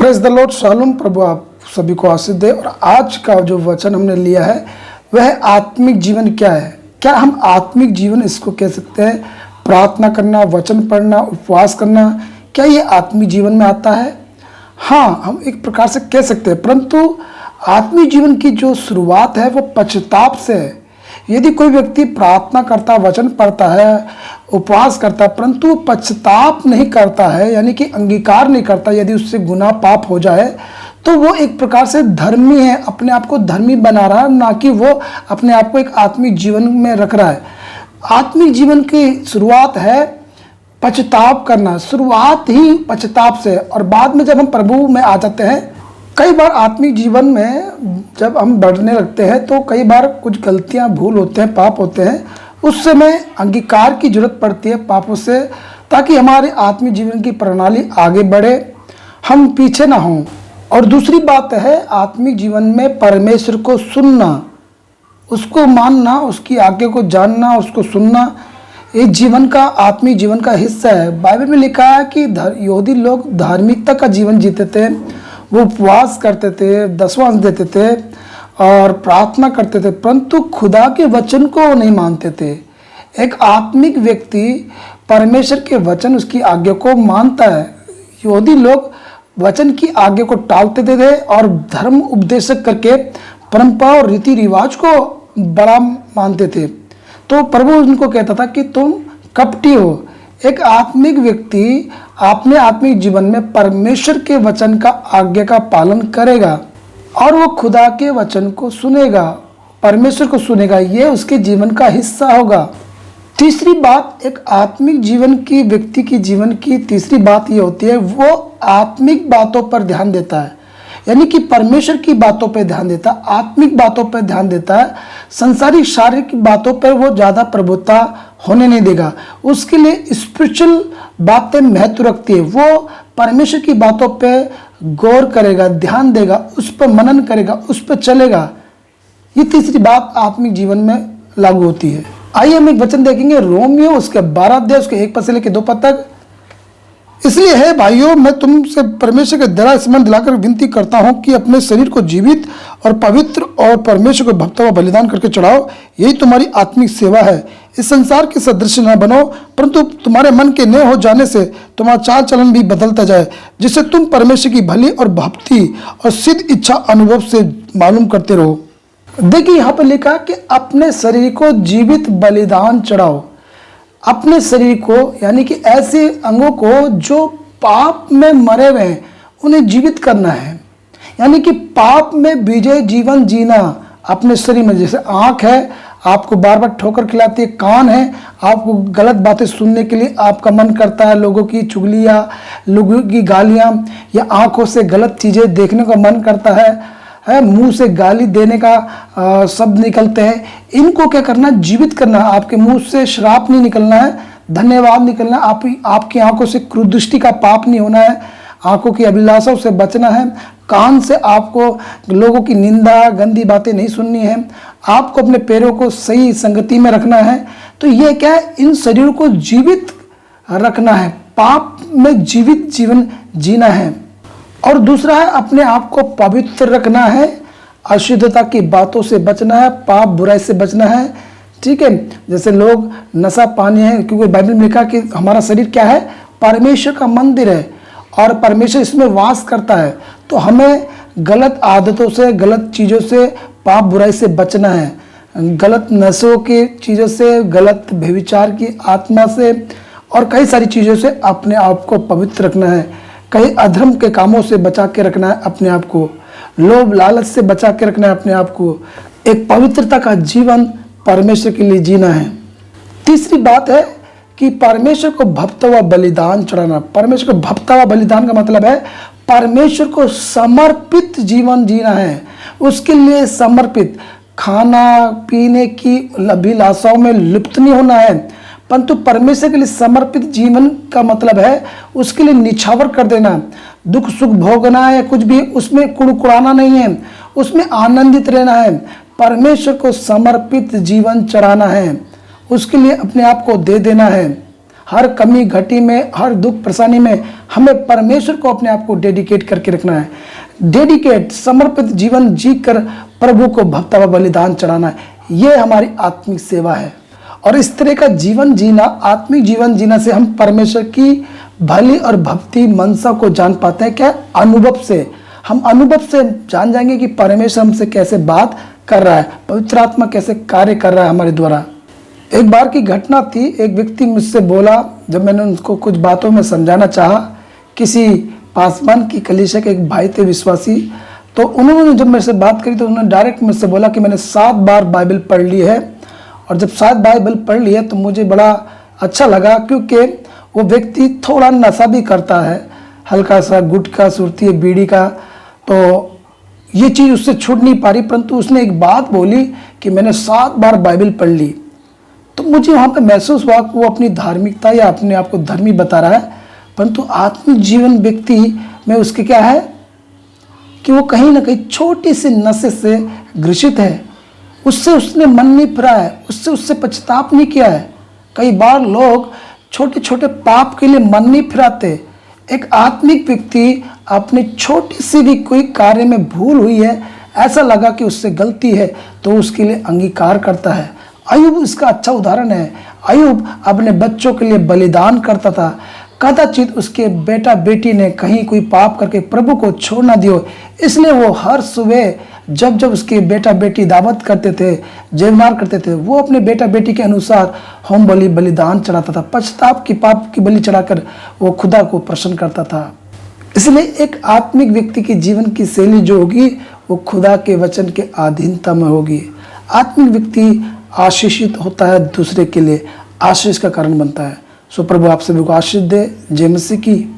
Praise the Lord. Shalom. प्रभु आप सभी को आशीष दे। और आज का जो वचन हमने लिया है वह आत्मिक जीवन क्या है। क्या हम आत्मिक जीवन इसको कह सकते हैं? प्रार्थना करना, वचन पढ़ना, उपवास करना, क्या ये आत्मिक जीवन में आता है? हाँ, हम एक प्रकार से कह सकते हैं, परंतु आत्मिक जीवन की जो शुरुआत है वो पश्चाताप से है। यदि कोई व्यक्ति प्रार्थना करता, वचन पढ़ता है, उपवास करता, परंतु पश्चाताप नहीं करता है, यानी कि अंगीकार नहीं करता, यदि उससे गुनाह पाप हो जाए तो वो एक प्रकार से धर्मी है, अपने आप को धर्मी बना रहा है, ना कि वो अपने आप को एक आत्मिक जीवन में रख रहा है। आत्मिक जीवन की शुरुआत है पश्चाताप करना। शुरुआत ही पश्चाताप से, और बाद में जब हम प्रभु में आ जाते हैं, कई बार आत्मिक जीवन में जब हम बढ़ने लगते हैं तो कई बार कुछ गलतियां, भूल होते हैं, पाप होते हैं। उस समय अंगीकार की जरूरत पड़ती है पापों से, ताकि हमारे आत्मिक जीवन की प्रणाली आगे बढ़े, हम पीछे ना हों। और दूसरी बात है आत्मिक जीवन में परमेश्वर को सुनना, उसको मानना, उसकी आज्ञा को जानना, उसको सुनना, ये जीवन का, आत्मिक जीवन का हिस्सा है। बाइबल में लिखा है कि यहूदी लोग धार्मिकता का जीवन जीते थे, वो उपवास करते थे, दसवां देते थे और प्रार्थना करते थे, परंतु खुदा के वचन को नहीं मानते थे। एक आत्मिक व्यक्ति परमेश्वर के वचन, उसकी आज्ञा को मानता है। यहूदी लोग वचन की आज्ञा को टालते थे और धर्म उपदेशक करके परंपरा और रीति रिवाज को बड़ा मानते थे। तो प्रभु उनको कहता था कि तुम कपटी हो। एक आत्मिक व्यक्ति अपने आत्मिक जीवन में परमेश्वर के वचन का, आज्ञा का पालन करेगा और वो खुदा के वचन को सुनेगा, परमेश्वर को सुनेगा, ये उसके जीवन का हिस्सा होगा। तीसरी बात, एक आत्मिक जीवन की व्यक्ति की जीवन की तीसरी बात ये होती है, वो आत्मिक बातों पर ध्यान देता है, यानी कि परमेश्वर की बातों पर ध्यान देता है, आत्मिक बातों पर ध्यान देता है। संसारिक, शारीरिक बातों पर वो ज़्यादा प्रभुत्ता होने नहीं देगा। उसके लिए स्पिरिचुअल बातें महत्व रखती है। वो परमेश्वर की बातों पे गौर करेगा, ध्यान देगा, उस पर मनन करेगा, उस पर चलेगा। ये तीसरी बात आत्मिक जीवन में लागू होती है। आइए हम एक वचन देखेंगे, रोमियो उसके 12 अध्याय उसके 1 पद से लेकर 2 पद तक। इसलिए है भाइयों, मैं तुमसे परमेश्वर के द्वारा स्मरण दिलाकर विनती करता हूं कि अपने शरीर को जीवित और पवित्र और परमेश्वर को भक्तों का बलिदान करके चढ़ाओ, यही तुम्हारी आत्मिक सेवा है। इस संसार के सदृश न बनो, परंतु तुम्हारे मन के नए हो जाने से तुम्हारा चाल चलन भी बदलता जाए, जिससे तुम परमेश्वर की भली और भक्ति और सिद्ध इच्छा अनुभव से मालूम करते रहो। देखिए यहाँ पर लिखा कि अपने शरीर को जीवित बलिदान चढ़ाओ। अपने शरीर को, यानी कि ऐसे अंगों को जो पाप में मरे हुए हैं, उन्हें जीवित करना है, यानी कि पाप में विजय जीवन जीना। अपने शरीर में, जैसे आँख है, आपको बार बार ठोकर खिलाती है, कान है, आपको गलत बातें सुनने के लिए आपका मन करता है, लोगों की चुगलियाँ, लोगों की गालियाँ, या आँखों से गलत चीज़ें देखने का मन करता है, मुंह से गाली देने का शब्द निकलते हैं। इनको क्या करना? जीवित करना। आपके मुंह से श्राप नहीं निकलना है, धन्यवाद निकलना। आपकी आंखों से क्रूरदृष्टि का पाप नहीं होना है, आंखों की अभिलाषाओं से बचना है, कान से आपको लोगों की निंदा, गंदी बातें नहीं सुननी है, आपको अपने पैरों को सही संगति में रखना है। तो ये क्या है? इन शरीर को जीवित रखना है, पाप में जीवित जीवन जीना है। और दूसरा है अपने आप को पवित्र रखना है, अशुद्धता की बातों से बचना है, पाप बुराई से बचना है। ठीक है, जैसे लोग नशा पानी है, क्योंकि बाइबल में लिखा कि हमारा शरीर क्या है? परमेश्वर का मंदिर है और परमेश्वर इसमें वास करता है। तो हमें गलत आदतों से, गलत चीज़ों से, पाप बुराई से बचना है, गलत नशों की चीज़ों से, गलत व्यभिचार की आत्मा से और कई सारी चीज़ों से अपने आप को पवित्र रखना है। कई अधर्म के कामों से बचा के रखना है अपने आप को, लोभ लालच से बचा के रखना है अपने आप को। एक पवित्रता का जीवन परमेश्वर के लिए जीना है। तीसरी बात है कि परमेश्वर को भक्ता हुआ बलिदान चढ़ाना। परमेश्वर को भक्ता हुआ बलिदान का मतलब है परमेश्वर को समर्पित जीवन जीना है, उसके लिए समर्पित। खाना पीने की अभिलाषाओं में लिप्त नहीं होना है, परंतु परमेश्वर के लिए समर्पित जीवन का मतलब है उसके लिए निछावर कर देना। दुख सुख भोगना है, कुछ भी उसमें कुड़कुड़ाना नहीं है, उसमें आनंदित रहना है। परमेश्वर को समर्पित जीवन चढ़ाना है, उसके लिए अपने आप को दे देना है। हर कमी घटी में, हर दुख परेशानी में हमें परमेश्वर को अपने आप को डेडिकेट करके रखना है। डेडिकेट, समर्पित जीवन जीकर प्रभु को भक्ता व बलिदान चढ़ाना है, ये हमारी आत्मिक सेवा है। और इस तरह का जीवन जीना, आत्मिक जीवन जीना से हम परमेश्वर की भली और भक्ति मनसा को जान पाते हैं। क्या? अनुभव से। हम अनुभव से जान जाएंगे कि परमेश्वर हमसे कैसे बात कर रहा है, पवित्र आत्मा कैसे कार्य कर रहा है हमारे द्वारा। एक बार की घटना थी, एक व्यक्ति मुझसे बोला, जब मैंने उनको कुछ बातों में समझाना चाहा, किसी पासवान की कलीसिया के एक भाई थे विश्वासी, तो उन्होंने जब मेरे से बात करी तो उन्होंने डायरेक्ट मुझसे बोला कि मैंने 7 बार बाइबल पढ़ ली है। और जब 7 बाइबल पढ़ ली है तो मुझे बड़ा अच्छा लगा, क्योंकि वो व्यक्ति थोड़ा नशा भी करता है, हल्का सा गुटखा, सुरती, बीड़ी का, तो ये चीज़ उससे छूट नहीं पा रही। परंतु उसने एक बात बोली कि मैंने 7 बार बाइबल पढ़ ली। तो मुझे वहाँ पे महसूस हुआ कि वो अपनी धार्मिकता या अपने आप को धर्मी बता रहा है, परंतु आत्मिक जीवन व्यक्ति में उसके क्या है कि वो कहीं ना कहीं छोटी सी नशे से ग्रसित है। उससे उसने मन नहीं फिरा है, उससे पछताप नहीं किया है। कई बार लोग छोटे छोटे पाप के लिए मन नहीं फिराते। एक आत्मिक व्यक्ति अपनी छोटी सी भी कोई कार्य में भूल हुई है, ऐसा लगा कि उससे गलती है, तो उसके लिए अंगीकार करता है। अय्यूब इसका अच्छा उदाहरण है। अय्यूब अपने बच्चों के लिए बलिदान करता था। कदाचित उसके बेटा बेटी ने कहीं कोई पाप करके प्रभु को छोड़ ना दियो, इसलिए वो हर सुबह जब जब उसके बेटा बेटी दावत करते थे, जयमार करते थे, वो अपने बेटा बेटी के अनुसार होम बलि बलिदान चढ़ाता था। पश्चाताप की पाप की बलि चढ़ाकर वो खुदा को प्रसन्न करता था। इसलिए एक आत्मिक व्यक्ति की जीवन की शैली जो होगी वो खुदा के वचन के अधीनता में होगी। आत्मिक व्यक्ति आशीषित होता है, दूसरे के लिए आशीष का कारण बनता है। सो प्रभु आप सभी को आशीष दे। जय मसीह की।